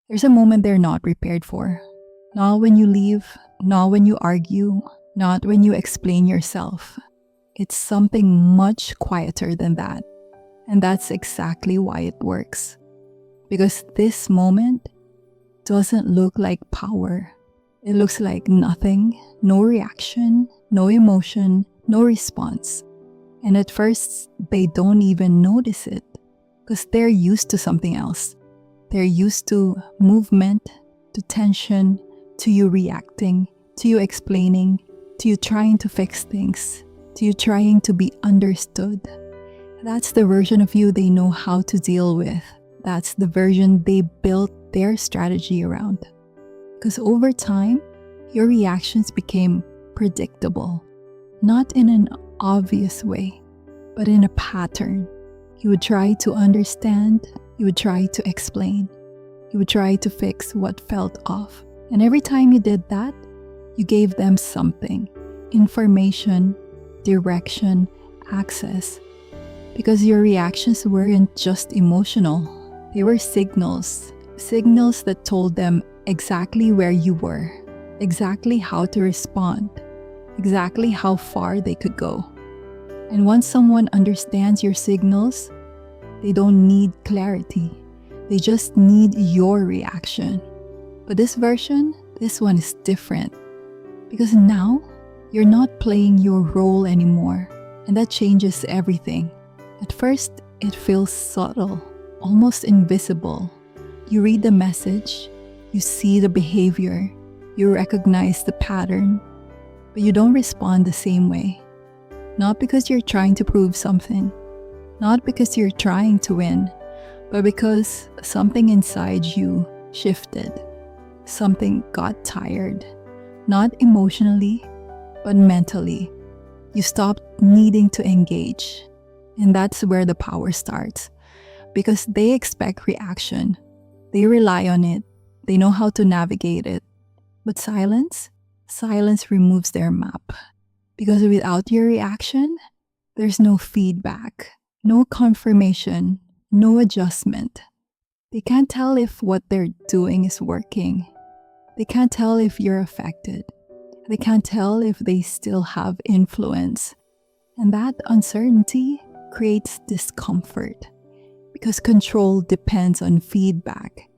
There's a moment they're not prepared for. Not when you leave, not when you argue, not when you explain yourself. It's something much quieter than that. And that's exactly why it works. Because this moment doesn't look like power. It looks like nothing, no reaction, no emotion, no response. And at first, they don't even notice it because they're used to something else. They're used to movement, to tension, to you reacting, to you explaining, to you trying to fix things, to you trying to be understood. That's the version of you they know how to deal with. That's the version they built their strategy around. Because over time, your reactions became predictable, not in an obvious way, but in a pattern. You would try to understand, you would try to explain, you would try to fix what felt off. And every time you did that, you gave them something: information, direction, access. Because your reactions weren't just emotional, they were signals that told them exactly where you were, exactly how to respond, exactly how far they could go. And once someone understands your signals, they don't need clarity. They just need your reaction. But this one is different. Because now, you're not playing your role anymore. And that changes everything. At first, it feels subtle, almost invisible. You read the message, you see the behavior, you recognize the pattern, but you don't respond the same way. Not because you're trying to prove something, not because you're trying to win, but because something inside you shifted. Something got tired, not emotionally, but mentally. You stopped needing to engage. And that's where the power starts. Because they expect reaction. They rely on it. They know how to navigate it. But silence removes their map. Because without your reaction, there's no feedback, no confirmation, no adjustment. They can't tell if what they're doing is working. They can't tell if you're affected. They can't tell if they still have influence. And that uncertainty creates discomfort because control depends on feedback.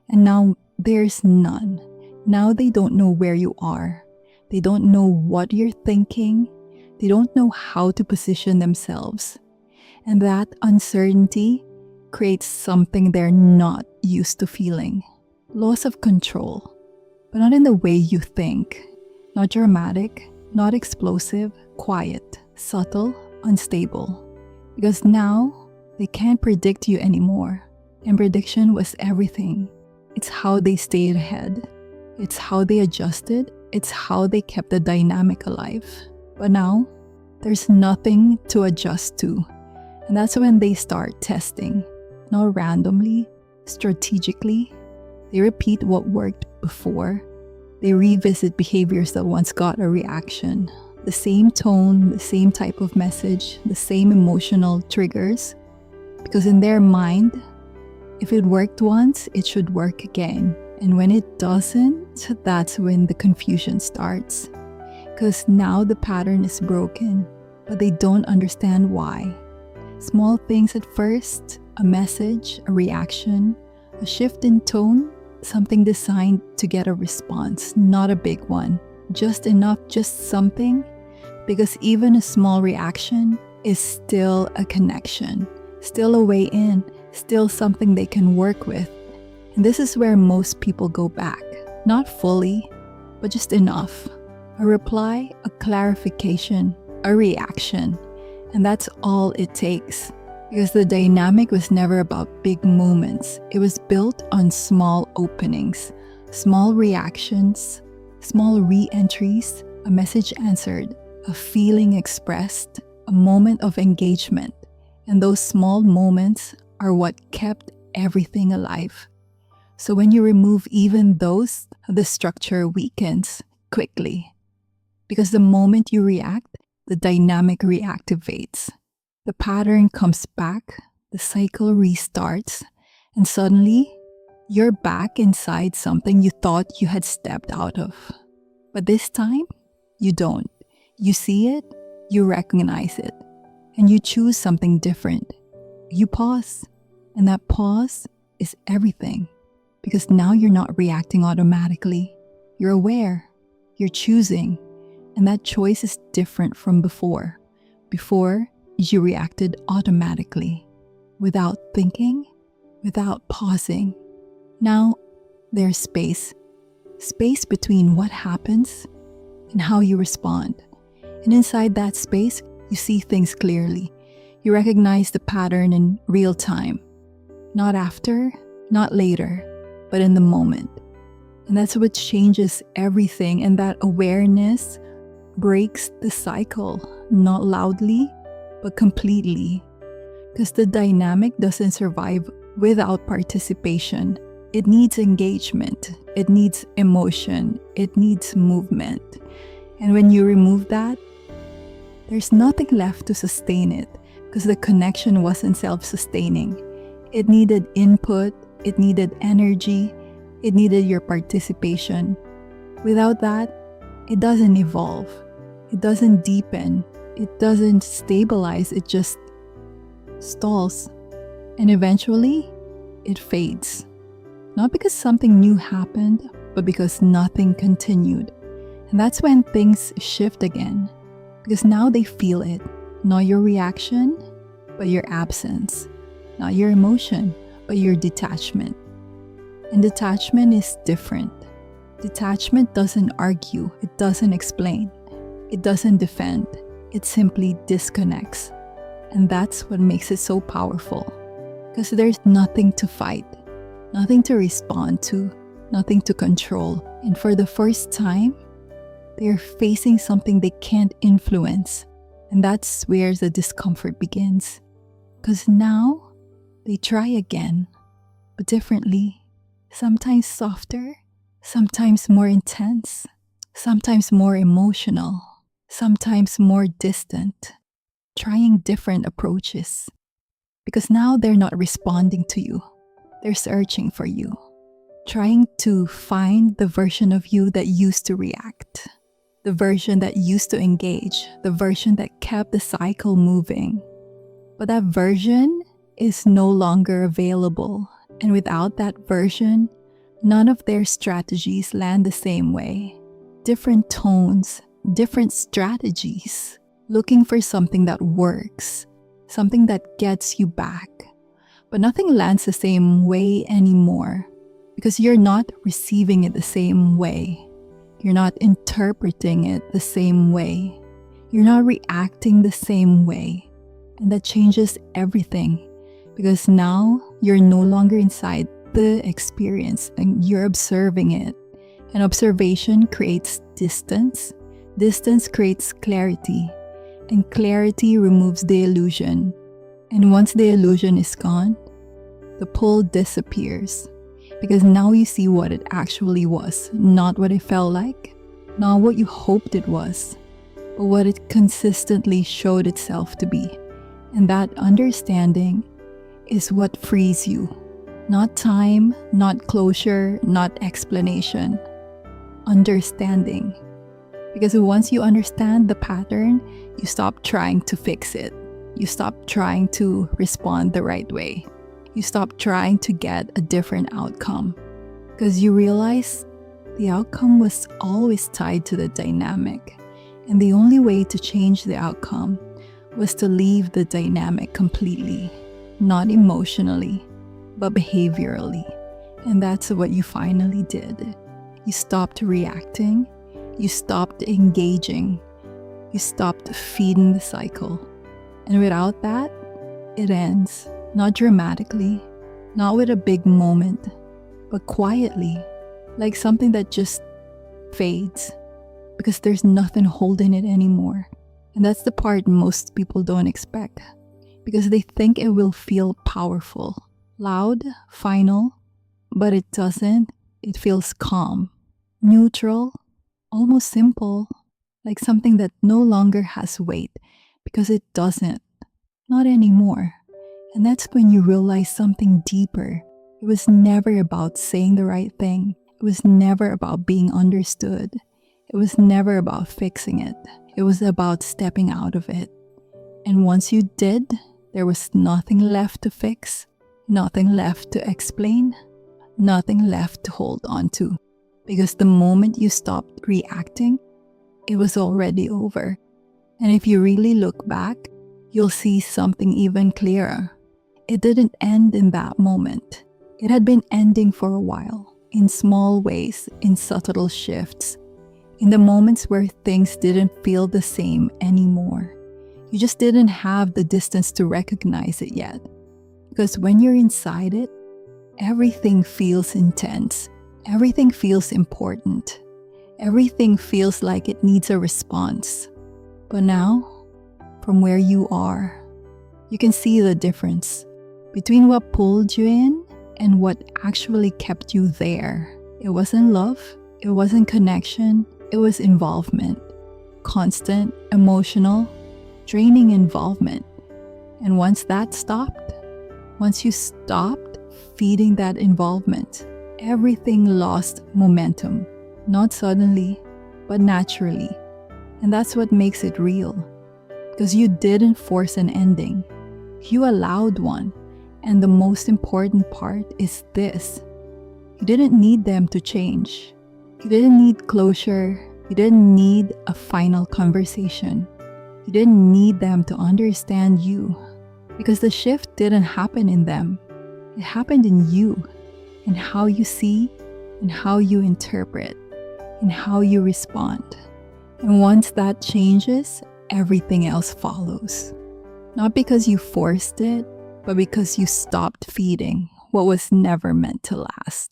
And now there's none. Now they don't know where you are. They don't know what you're thinking. They don't know how to position themselves. And that uncertainty creates something they're not used to feeling. Loss of control, but not in the way you think. Not dramatic, not explosive, quiet, subtle, unstable. Because now, they can't predict you anymore. And prediction was everything. It's how they stayed ahead. It's how they adjusted. It's how they kept the dynamic alive. But now, there's nothing to adjust to. And that's when they start testing. Not randomly, strategically. They repeat what worked before. They revisit behaviors that once got a reaction. The same tone, the same type of message, the same emotional triggers. Because in their mind, if it worked once, it should work again. And when it doesn't, that's when the confusion starts. Because now the pattern is broken, but they don't understand why. Small things at first, a message, a reaction, a shift in tone, something designed to get a response, not a big one. Just enough, just something. Because even a small reaction is still a connection, still a way in, still something they can work with. And this is where most people go back. Not fully, but just enough. A reply, a clarification, a reaction. And that's all it takes. Because the dynamic was never about big moments. It was built on small openings, small reactions, small re-entries, a message answered, a feeling expressed, a moment of engagement. And those small moments are what kept everything alive. So when you remove even those, the structure weakens quickly. Because the moment you react, the dynamic reactivates. The pattern comes back, the cycle restarts, and suddenly You're back inside something you thought you had stepped out of. But this time, you don't. You see it, you recognize it, and you choose something different. You pause, and that pause is everything. Because now you're not reacting automatically. You're aware, you're choosing, and that choice is different from before. Before, you reacted automatically, without thinking, without pausing. Now, there's space. Space between what happens and how you respond. And inside that space, you see things clearly. You recognize the pattern in real time. Not after, not later, but in the moment. And that's what changes everything. And that awareness breaks the cycle, not loudly, but completely. Because the dynamic doesn't survive without participation. It needs engagement. It needs emotion. It needs movement. And when you remove that, there's nothing left to sustain it because the connection wasn't self-sustaining. It needed input. It needed energy. It needed your participation. Without that, it doesn't evolve. It doesn't deepen. It doesn't stabilize. It just stalls. And eventually, it fades. Not because something new happened, but because nothing continued. And that's when things shift again. Because now they feel it. Not your reaction, but your absence. Not your emotion, but your detachment. And detachment is different. Detachment doesn't argue. It doesn't explain. It doesn't defend. It simply disconnects. And that's what makes it so powerful. Because there's nothing to fight. Nothing to respond to, nothing to control. And for the first time, they're facing something they can't influence. And that's where the discomfort begins. Because now, they try again, but differently. Sometimes softer, sometimes more intense, sometimes more emotional, sometimes more distant. Trying different approaches. Because now they're not responding to you. They're searching for you, trying to find the version of you that used to react, the version that used to engage, the version that kept the cycle moving. But that version is no longer available, and without that version, none of their strategies land the same way. Different tones, different strategies, looking for something that works, something that gets you back. But nothing lands the same way anymore because you're not receiving it the same way. You're not interpreting it the same way. You're not reacting the same way. And that changes everything because now you're no longer inside the experience and you're observing it. And observation creates distance. Distance creates clarity. And clarity removes the illusion. And once the illusion is gone, the pull disappears. Because now you see what it actually was, not what it felt like, not what you hoped it was, but what it consistently showed itself to be. And that understanding is what frees you. Not time, not closure, not explanation. Understanding. Because once you understand the pattern, you stop trying to fix it. You stop trying to respond the right way. You stop trying to get a different outcome. Because you realize the outcome was always tied to the dynamic. And the only way to change the outcome was to leave the dynamic completely. Not emotionally, but behaviorally. And that's what you finally did. You stopped reacting. You stopped engaging. You stopped feeding the cycle. And without that, it ends. Not dramatically, not with a big moment, but quietly, like something that just fades because there's nothing holding it anymore. And that's the part most people don't expect because they think it will feel powerful, loud, final, but it doesn't. It feels calm, neutral, almost simple, like something that no longer has weight because it doesn't. Not anymore. And that's when you realize something deeper. It was never about saying the right thing. It was never about being understood. It was never about fixing it. It was about stepping out of it. And once you did, there was nothing left to fix, nothing left to explain, nothing left to hold on to. Because the moment you stopped reacting, it was already over. And if you really look back, you'll see something even clearer. It didn't end in that moment. It had been ending for a while, in small ways, in subtle shifts, in the moments where things didn't feel the same anymore. You just didn't have the distance to recognize it yet. Because when you're inside it, everything feels intense. Everything feels important. Everything feels like it needs a response. But now, from where you are, you can see the difference between what pulled you in and what actually kept you there. It wasn't love, it wasn't connection, it was involvement. Constant, emotional, draining involvement. And once that stopped, once you stopped feeding that involvement, everything lost momentum. Not suddenly, but naturally. And that's what makes it real. Because you didn't force an ending. You allowed one. And the most important part is this. You didn't need them to change. You didn't need closure. You didn't need a final conversation. You didn't need them to understand you. Because the shift didn't happen in them. It happened in you. In how you see, in how you interpret, in how you respond. And once that changes, everything else follows. Not because you forced it, but because you stopped feeding what was never meant to last.